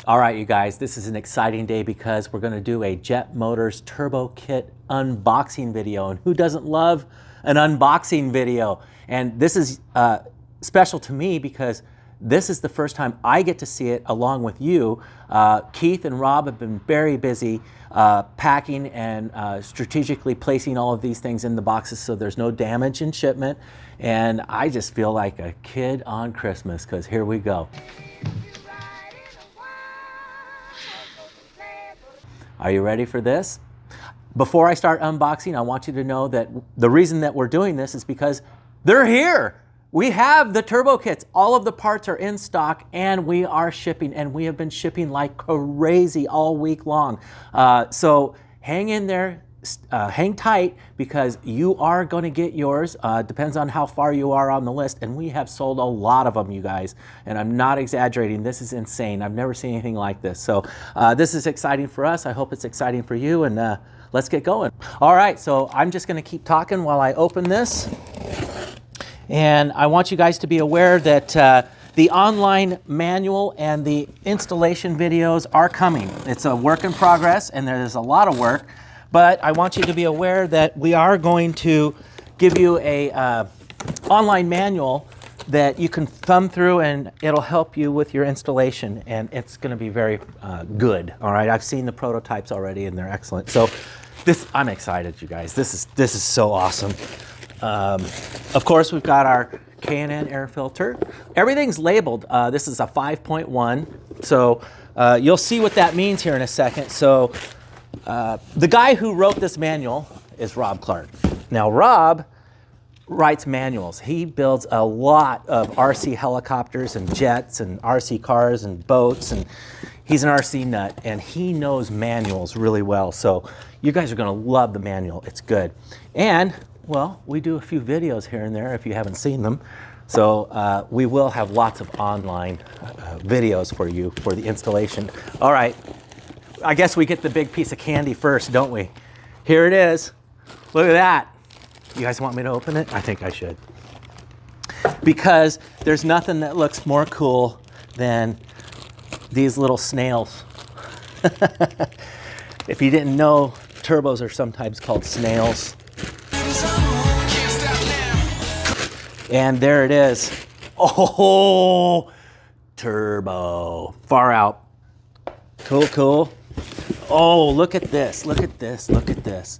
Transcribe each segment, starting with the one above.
All right, you guys, this is an exciting day because we're going to do a Jet Motors Turbo Kit unboxing video. And who doesn't love an unboxing video? And this is special to me because this is the first time I get to see it along with you. Keith and Rob have been very busy packing and strategically placing all of these things in the boxes so there's no damage in shipment. And I just feel like a kid on Christmas because here we go. Are you ready for this? Before I start unboxing, I want you to know that the reason that we're doing this is because they're here. We have the turbo kits. All of the parts are in stock and we are shipping, and we have been shipping like crazy all week long. So hang in there, hang tight, because you are going to get yours. Depends on how far you are on the list, and we have sold a lot of them, you guys, and I'm not exaggerating. This is insane. I've never seen anything like this. So this is exciting for us. I hope it's exciting for you, and let's get going. All right, so I'm just going to keep talking while I open this. And I want you guys to be aware that the online manual and the installation videos are coming. It's a work in progress, and there's a lot of work, but I want you to be aware that we are going to give you a online manual that you can thumb through, and it'll help you with your installation, and it's going to be very good. All right, I've seen the prototypes already, and they're excellent. So I'm excited, you guys. This is so awesome. Of course, we've got our K&N air filter. Everything's labeled. This is a 5.1, so you'll see what that means here in a second. So the guy who wrote this manual is Rob Clark. Now, Rob writes manuals. He builds a lot of RC helicopters and jets and RC cars and boats, and he's an RC nut, and he knows manuals really well. So you guys are going to love the manual. It's good. And well, we do a few videos here and there if you haven't seen them. So we will have lots of online videos for you for the installation. All right, I guess we get the big piece of candy first, don't we? Here it is. Look at that. You guys want me to open it? I think I should. Because there's nothing that looks more cool than these little snails. If you didn't know, turbos are sometimes called snails. And there it is. Oh, turbo. Far out. Cool, cool. Oh, look at this. Look at this. Look at this.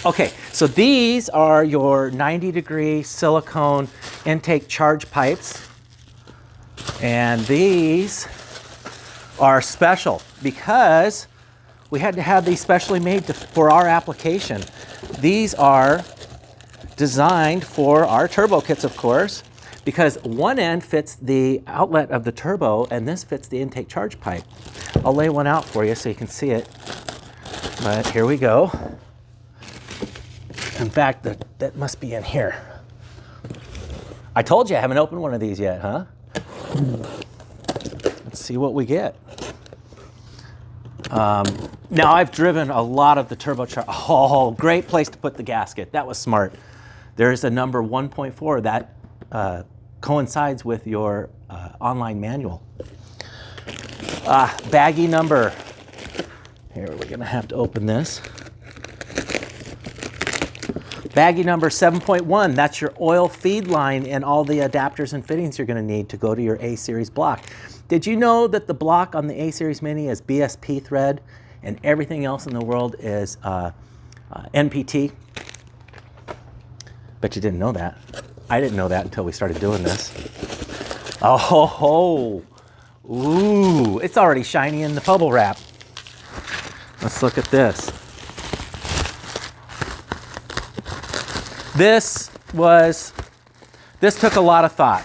Okay, so these are your 90-degree silicone intake charge pipes. And these are special because we had to have these specially made for our application. These are designed for our turbo kits, of course, because one end fits the outlet of the turbo and this fits the intake charge pipe. I'll lay one out for you so you can see it. But here we go. In fact, that must be in here. I told you I haven't opened one of these yet, huh? Let's see what we get. Now, I've driven a lot of the turbocharged. Oh, great place to put the gasket. That was smart. There's a number 1.4 that coincides with your online manual. Baggie number. Here, we're going to have to open this. Baggie number 7.1. That's your oil feed line and all the adapters and fittings you're going to need to go to your A-Series block. Did you know that the block on the A-Series Mini is BSP thread and everything else in the world is NPT? Bet you didn't know that. I didn't know that until we started doing this. Oh, ho, ho. Ooh, it's already shiny in the bubble wrap. Let's look at this. This took a lot of thought,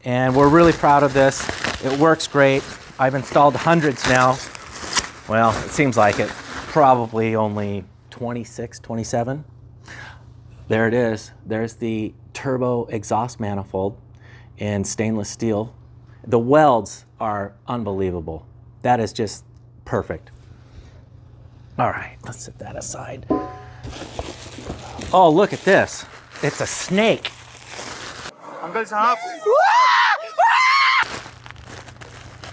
and we're really proud of this. It works great. I've installed hundreds now. Well, it seems like it. Probably only 26, 27. There it is. There's the turbo exhaust manifold in stainless steel. The welds are unbelievable. That is just perfect. All right, let's set that aside. Oh, look at this. It's a snake.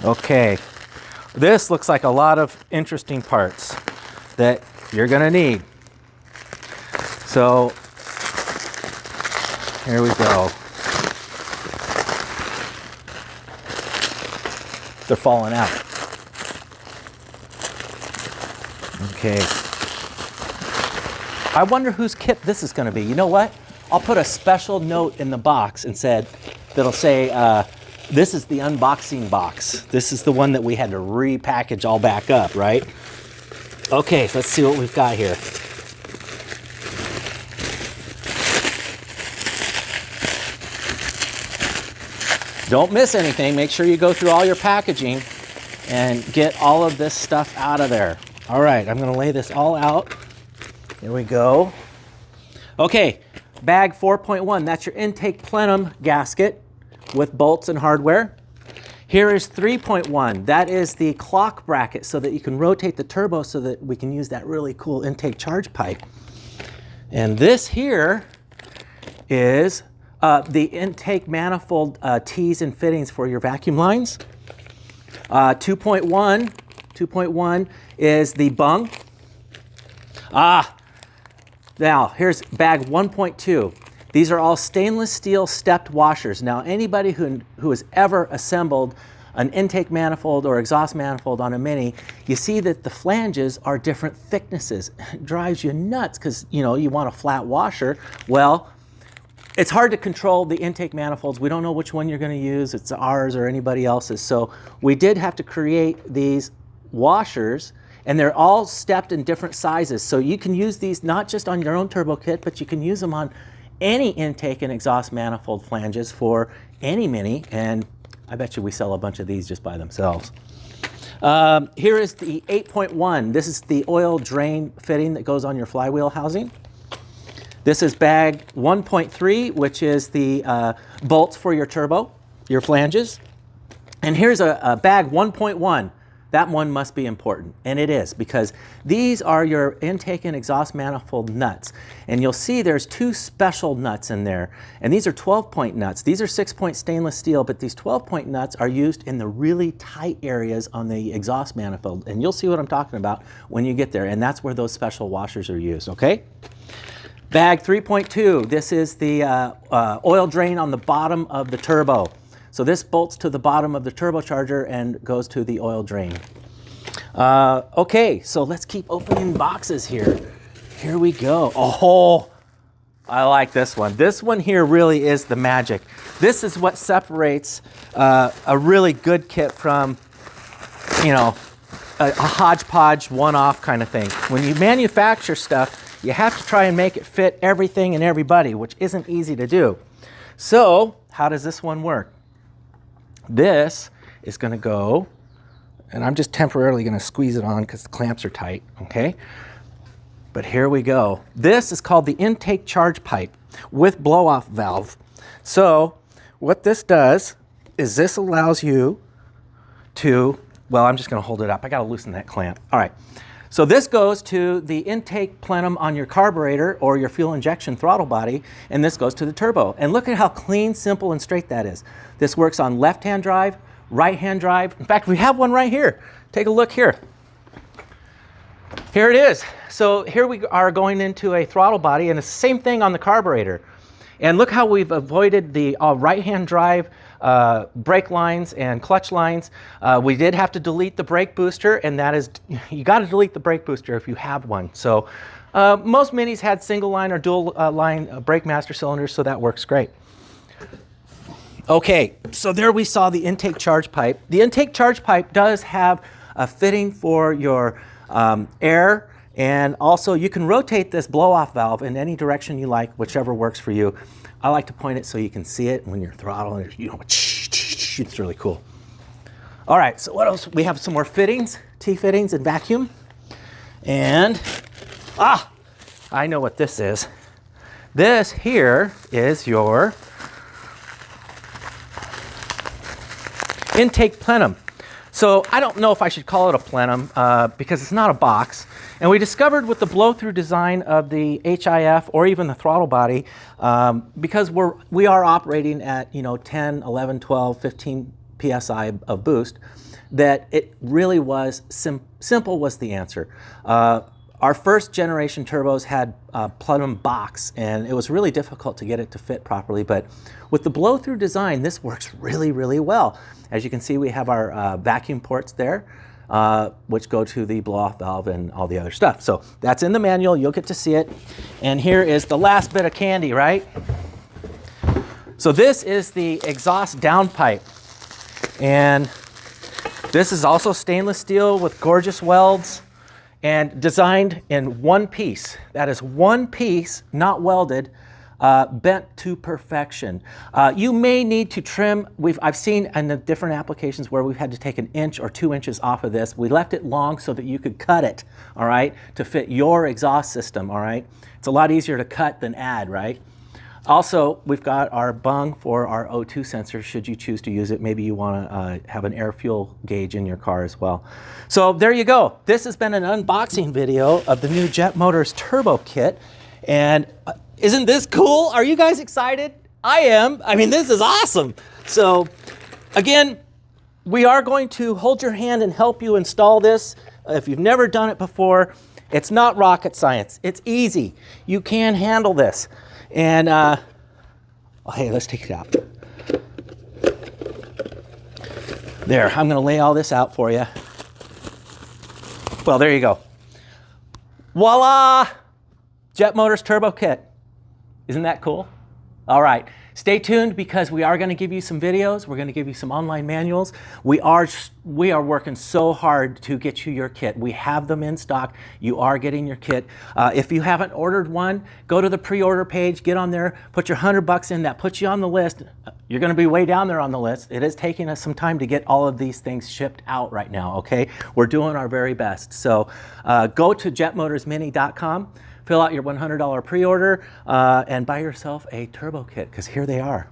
Okay, this looks like a lot of interesting parts that you're gonna need. So here we go. They're falling out. Okay. I wonder whose kit this is going to be. You know what? I'll put a special note in the box and that'll say, this is the unboxing box. This is the one that we had to repackage all back up, right? Okay, so let's see what we've got here. Don't miss anything. Make sure you go through all your packaging and get all of this stuff out of there. All right, I'm gonna lay this all out. Here we go. Okay, bag 4.1, that's your intake plenum gasket with bolts and hardware. Here is 3.1, that is the clock bracket so that you can rotate the turbo so that we can use that really cool intake charge pipe. And this here is the intake manifold tees and fittings for your vacuum lines. 2.1 is the bung. Now here's bag 1.2. These are all stainless steel stepped washers. Now anybody who has ever assembled an intake manifold or exhaust manifold on a Mini, you see that the flanges are different thicknesses. It drives you nuts because you want a flat washer. Well, it's hard to control the intake manifolds. We don't know which one you're going to use. It's ours or anybody else's. So we did have to create these washers, and they're all stepped in different sizes. So you can use these not just on your own turbo kit, but you can use them on any intake and exhaust manifold flanges for any Mini. And I bet you we sell a bunch of these just by themselves. Here is the 8.1. This is the oil drain fitting that goes on your flywheel housing. This is bag 1.3, which is the bolts for your turbo, your flanges. And here's a bag 1.1. That one must be important, and it is, because these are your intake and exhaust manifold nuts. And you'll see there's two special nuts in there, and these are 12-point nuts. These are 6-point stainless steel, but these 12-point nuts are used in the really tight areas on the exhaust manifold, and you'll see what I'm talking about when you get there, and that's where those special washers are used, okay? Bag 3.2, this is the oil drain on the bottom of the turbo. So this bolts to the bottom of the turbocharger and goes to the oil drain. Okay, so let's keep opening boxes here. Here we go. Oh, I like this one. This one here really is the magic. This is what separates a really good kit from, a hodgepodge one-off kind of thing. When you manufacture stuff, you have to try and make it fit everything and everybody, which isn't easy to do. So how does this one work? This is going to go, and I'm just temporarily going to squeeze it on because the clamps are tight, okay? But here we go. This is called the intake charge pipe with blow-off valve. So what this does is this allows you to, well, I'm just going to hold it up. I got to loosen that clamp. All right. So this goes to the intake plenum on your carburetor or your fuel injection throttle body, and this goes to the turbo. And look at how clean, simple, and straight that is. This works on left-hand drive, right-hand drive. In fact, we have one right here. Take a look here. Here it is. So here we are going into a throttle body, and it's the same thing on the carburetor. And look how we've avoided the right-hand drive brake lines and clutch lines. We did have to delete the brake booster, and that is, you got to delete the brake booster if you have one. So most Minis had single line or dual line brake master cylinders, so that works great. Okay, so there we saw the intake charge pipe. The intake charge pipe does have a fitting for your air, and also you can rotate this blow-off valve in any direction you like, whichever works for you. I like to point it so you can see it when you're throttling. It's really cool. All right, so what else? We have some more fittings, T-fittings and vacuum. And, I know what this is. This here is your intake plenum. So I don't know if I should call it a plenum because it's not a box. And we discovered with the blow-through design of the HIF or even the throttle body, because we are operating at 10, 11, 12, 15 PSI of boost, that it really was simple was the answer. Our first generation turbos had platinum box, and it was really difficult to get it to fit properly, but with the blow-through design, this works really, really well. As you can see, we have our vacuum ports there, which go to the blow-off valve and all the other stuff. So that's in the manual, you'll get to see it. And here is the last bit of candy, right? So this is the exhaust downpipe. And this is also stainless steel with gorgeous welds and designed in one piece. That is one piece, not welded, bent to perfection. You may need to trim. I've seen in the different applications where we've had to take 1 inch or 2 inches off of this. We left it long so that you could cut it, all right, to fit your exhaust system, all right? It's a lot easier to cut than add, right? Also, we've got our bung for our O2 sensor, should you choose to use it. Maybe you want to have an air fuel gauge in your car as well. So there you go. This has been an unboxing video of the new Jet Motors Turbo Kit. And isn't this cool? Are you guys excited? I am. I mean, this is awesome. So again, we are going to hold your hand and help you install this. If you've never done it before, it's not rocket science. It's easy. You can handle this. And, oh, hey, let's take it out. There, I'm gonna lay all this out for you. Well, there you go. Voila! Jet Motors Turbo Kit. Isn't that cool? All right, stay tuned because we are gonna give you some videos. We're gonna give you some online manuals. We are working so hard to get you your kit. We have them in stock. You are getting your kit. If you haven't ordered one, go to the pre-order page, get on there, put your $100 in. That puts you on the list. You're gonna be way down there on the list. It is taking us some time to get all of these things shipped out right now, okay? We're doing our very best. So go to jetmotorsmini.com. Fill out your $100 pre-order and buy yourself a turbo kit, because here they are.